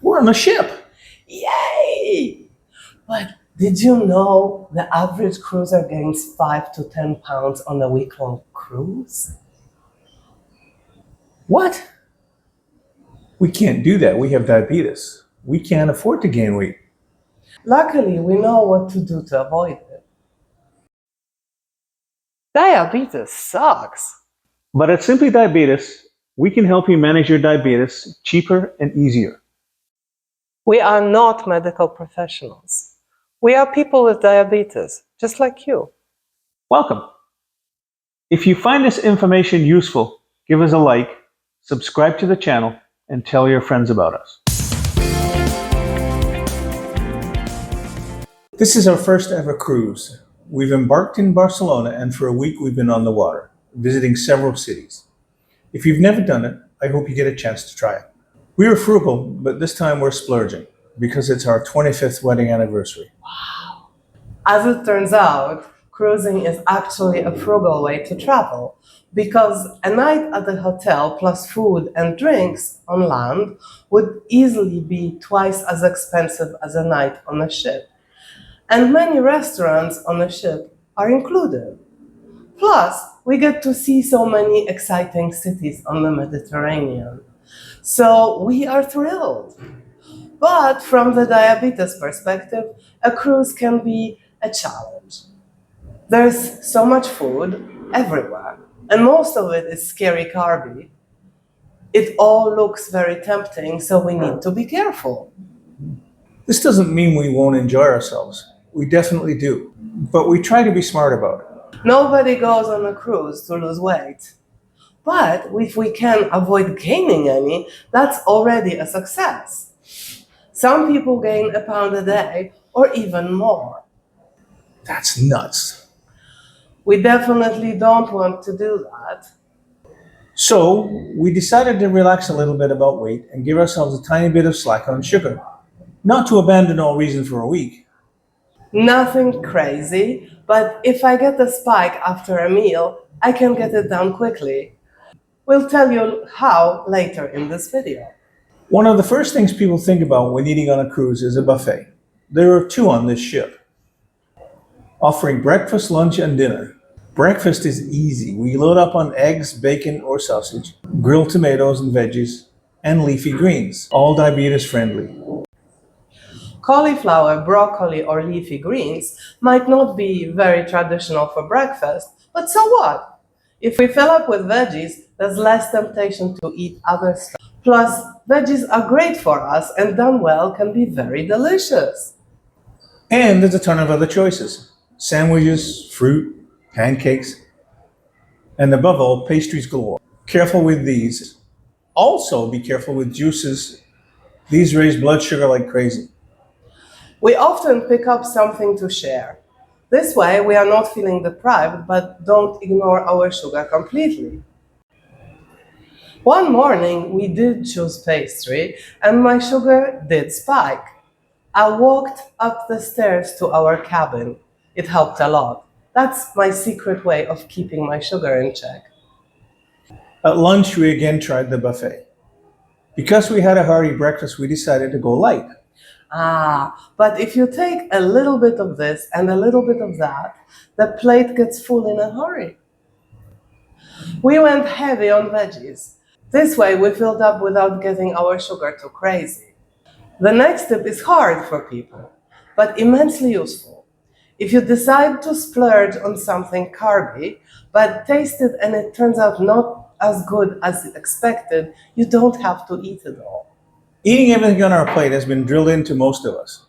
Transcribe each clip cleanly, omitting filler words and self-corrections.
We're on a ship. Yay! But did you know the average cruiser gains 5 to 10 pounds on a week-long cruise? What? We can't do that. We have diabetes. We can't afford to gain weight. Luckily, we know what to do to avoid it. Diabetes sucks. But at Simply Diabetes, we can help you manage your diabetes cheaper and easier. We are not medical professionals. We are people with diabetes, just like you. Welcome. If you find this information useful, give us a like, subscribe to the channel, and tell your friends about us. This is our first ever cruise. We've embarked in Barcelona, and for a week we've been on the water, visiting several cities. If you've never done it, I hope you get a chance to try it. We were frugal, but this time we're splurging because it's our 25th wedding anniversary. As it turns out, cruising is actually a frugal way to travel because a night at the hotel plus food and drinks on land would easily be twice as expensive as a night on a ship. And many restaurants on a ship are included. Plus, we get to see so many exciting cities on the Mediterranean. So we are thrilled. But from the diabetes perspective, a cruise can be a challenge. There's so much food everywhere, and most of it is scary carby. It all looks very tempting, so we need to be careful. This doesn't mean we won't enjoy ourselves. We definitely do. But we try to be smart about it. Nobody goes on a cruise to lose weight. But if we can avoid gaining any, that's already a success. Some people gain a pound a day or even more. That's nuts. We definitely don't want to do that. So we decided to relax a little bit about weight and give ourselves a tiny bit of slack on sugar. Not to abandon all reason for a week. Nothing crazy, but if I get a spike after a meal, I can get it down quickly. We'll tell you how later in this video. One of the first things people think about when eating on a cruise is a buffet. There are two on this ship, offering breakfast, lunch, and dinner. Breakfast is easy. We load up on eggs, bacon, or sausage, grilled tomatoes and veggies, and leafy greens, all diabetes friendly. Cauliflower, broccoli, or leafy greens might not be very traditional for breakfast, but so what? If we fill up with veggies, there's less temptation to eat other stuff. Plus, veggies are great for us and done well can be very delicious. And there's a ton of other choices. Sandwiches, fruit, pancakes, and above all, pastries galore. Careful with these. Also, be careful with juices. These raise blood sugar like crazy. We often pick up something to share. This way, we are not feeling deprived, but don't ignore our sugar completely. One morning, we did choose pastry, and my sugar did spike. I walked up the stairs to our cabin. It helped a lot. That's my secret way of keeping my sugar in check. At lunch, we again tried the buffet. Because we had a hearty breakfast, we decided to go light. But if you take a little bit of this and a little bit of that, the plate gets full in a hurry. We went heavy on veggies. This way we filled up without getting our sugar too crazy. The next tip is hard for people, but immensely useful. If you decide to splurge on something carby, but taste it and it turns out not as good as expected, you don't have to eat it all. Eating everything on our plate has been drilled into most of us.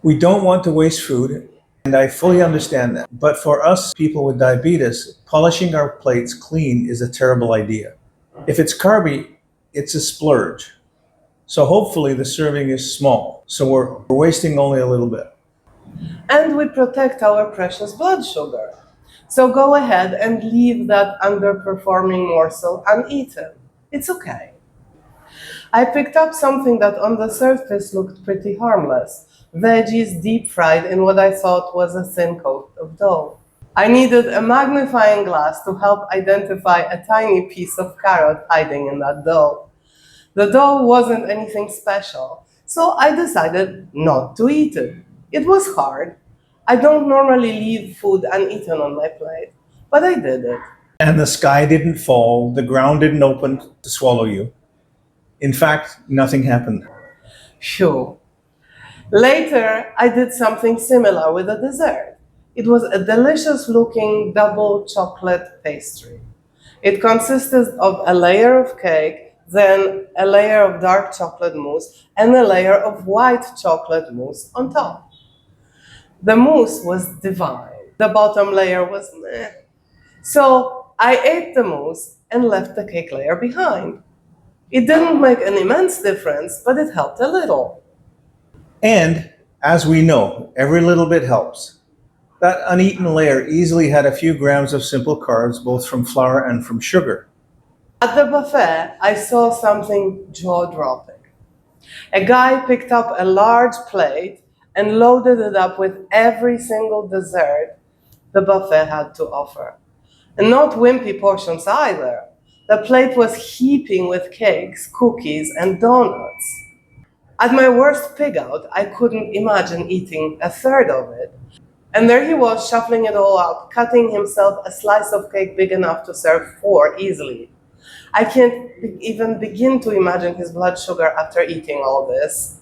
We don't want to waste food, and I fully understand that. But for us, people with diabetes, polishing our plates clean is a terrible idea. If it's carby, it's a splurge. So hopefully the serving is small, so we're wasting only a little bit. And we protect our precious blood sugar. So go ahead and leave that underperforming morsel uneaten. It's okay. I picked up something that on the surface looked pretty harmless. Veggies deep fried in what I thought was a thin coat of dough. I needed a magnifying glass to help identify a tiny piece of carrot hiding in that dough. The dough wasn't anything special, so I decided not to eat it. It was hard. I don't normally leave food uneaten on my plate, but I did it. And the sky didn't fall, the ground didn't open to swallow you. In fact, nothing happened. Phew. Later, I did something similar with a dessert. It was a delicious looking double chocolate pastry. It consisted of a layer of cake, then a layer of dark chocolate mousse, and a layer of white chocolate mousse on top. The mousse was divine. The bottom layer was meh. So I ate the mousse and left the cake layer behind. It didn't make an immense difference, but it helped a little. And, as we know, every little bit helps. That uneaten layer easily had a few grams of simple carbs, both from flour and from sugar. At the buffet, I saw something jaw dropping. A guy picked up a large plate and loaded it up with every single dessert the buffet had to offer. And not wimpy portions either. The plate was heaping with cakes, cookies, and donuts. At my worst pig out, I couldn't imagine eating a third of it. And there he was, shuffling it all up, cutting himself a slice of cake big enough to serve four easily. I can't even begin to imagine his blood sugar after eating all this.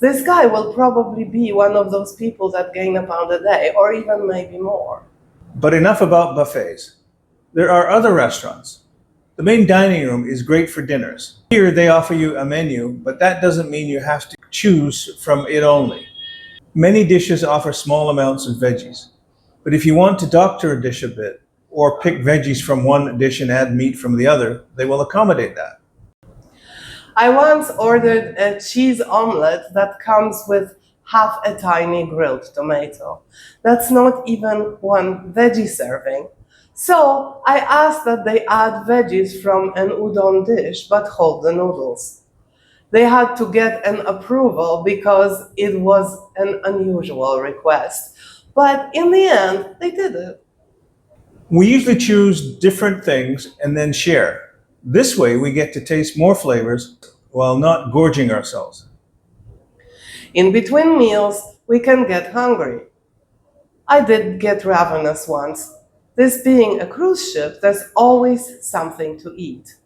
This guy will probably be one of those people that gain a pound a day, or even maybe more. But enough about buffets. There are other restaurants. The main dining room is great for dinners. Here they offer you a menu, but that doesn't mean you have to choose from it only. Many dishes offer small amounts of veggies. But if you want to doctor a dish a bit, or pick veggies from one dish and add meat from the other, they will accommodate that. I once ordered a cheese omelette that comes with half a tiny grilled tomato. That's not even one veggie serving. So I asked that they add veggies from an udon dish but hold the noodles. They had to get an approval because it was an unusual request. But in the end, they did it. We usually choose different things and then share. This way we get to taste more flavors while not gorging ourselves. In between meals, we can get hungry. I did get ravenous once. This being a cruise ship, there's always something to eat.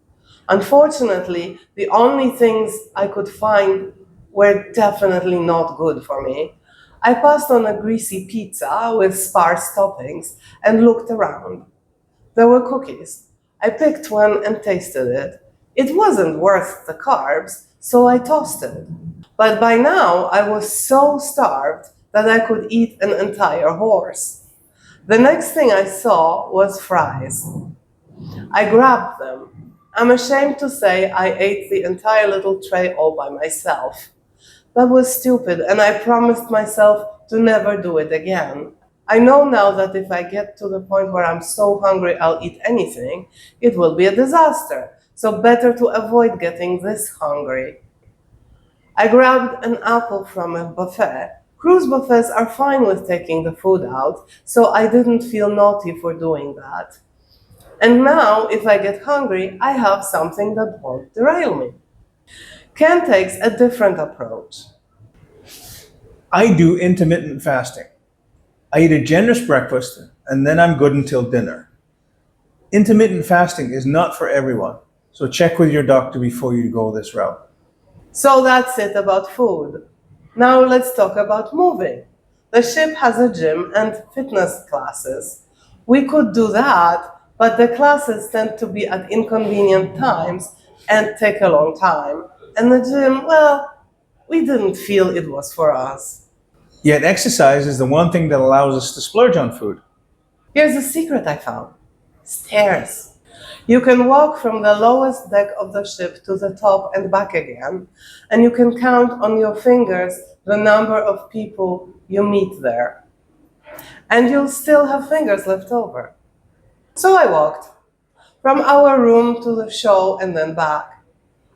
Unfortunately, the only things I could find were definitely not good for me. I passed on a greasy pizza with sparse toppings and looked around. There were cookies. I picked one and tasted it. It wasn't worth the carbs, so I tossed it. But by now, I was so starved that I could eat an entire horse. The next thing I saw was fries. I grabbed them. I'm ashamed to say I ate the entire little tray all by myself. That was stupid, and I promised myself to never do it again. I know now that if I get to the point where I'm so hungry I'll eat anything, it will be a disaster. So better to avoid getting this hungry. I grabbed an apple from a buffet. Cruise buffets are fine with taking the food out, so I didn't feel naughty for doing that. And now, if I get hungry, I have something that won't derail me. Ken takes a different approach. I do intermittent fasting. I eat a generous breakfast and then I'm good until dinner. Intermittent fasting is not for everyone, so check with your doctor before you go this route. So that's it about food. Now let's talk about moving. The ship has a gym and fitness classes. We could do that, but the classes tend to be at inconvenient times and take a long time. And the gym, well, we didn't feel it was for us. Yet exercise is the one thing that allows us to splurge on food. Here's a secret I found: stairs. You can walk from the lowest deck of the ship to the top and back again, and you can count on your fingers the number of people you meet there. And you'll still have fingers left over. So I walked from our room to the show and then back.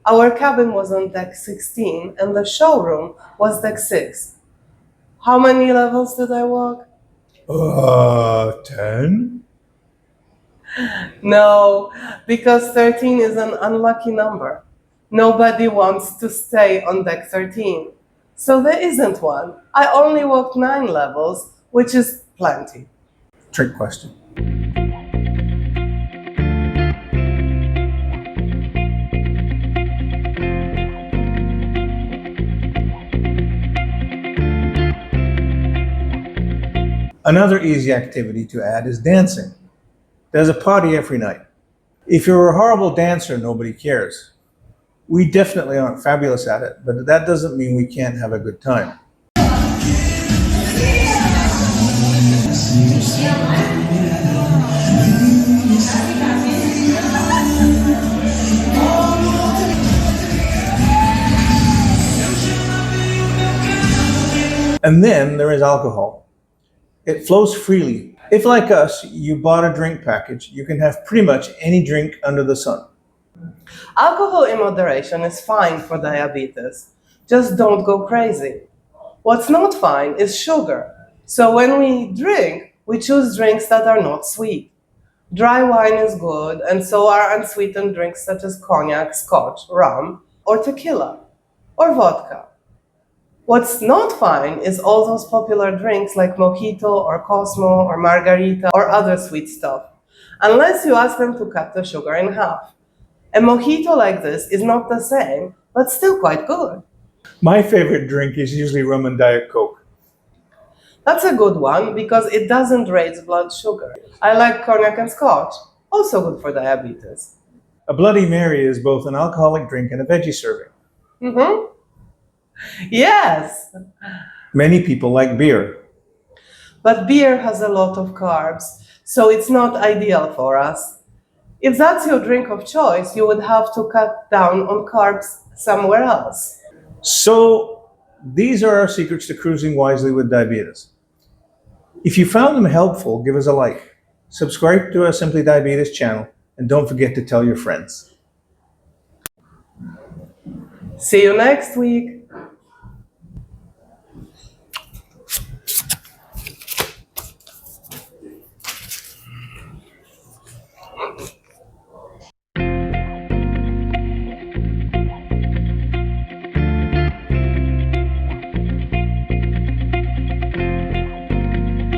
Our cabin was on deck 16 and the showroom was deck 6. How many levels did I walk? 10? No, because 13 is an unlucky number. Nobody wants to stay on deck 13. So there isn't one. I only walked 9 levels, which is plenty. Trick question. Another easy activity to add is dancing. There's a party every night. If you're a horrible dancer, nobody cares. We definitely aren't fabulous at it, but that doesn't mean we can't have a good time. And then there is alcohol. It flows freely. If, like us, you bought a drink package, you can have pretty much any drink under the sun. Alcohol in moderation is fine for diabetes. Just don't go crazy. What's not fine is sugar. So when we drink, we choose drinks that are not sweet. Dry wine is good, and so are unsweetened drinks such as cognac, scotch, rum, or tequila, or vodka. What's not fine is all those popular drinks like mojito or Cosmo or margarita or other sweet stuff, unless you ask them to cut the sugar in half. A mojito like this is not the same, but still quite good. My favorite drink is usually rum and Diet Coke. That's a good one because it doesn't raise blood sugar. I like cognac and scotch, also good for diabetes. A Bloody Mary is both an alcoholic drink and a veggie serving. Mm-hmm. Yes, Many people like beer. but beer has a lot of carbs, so it's not ideal for us. If that's your drink of choice, you would have to cut down on carbs somewhere else. So these are our secrets to cruising wisely with diabetes. If you found them helpful, give us a like. Subscribe to our Simply Diabetes channel, and don't forget to tell your friends. See you next week.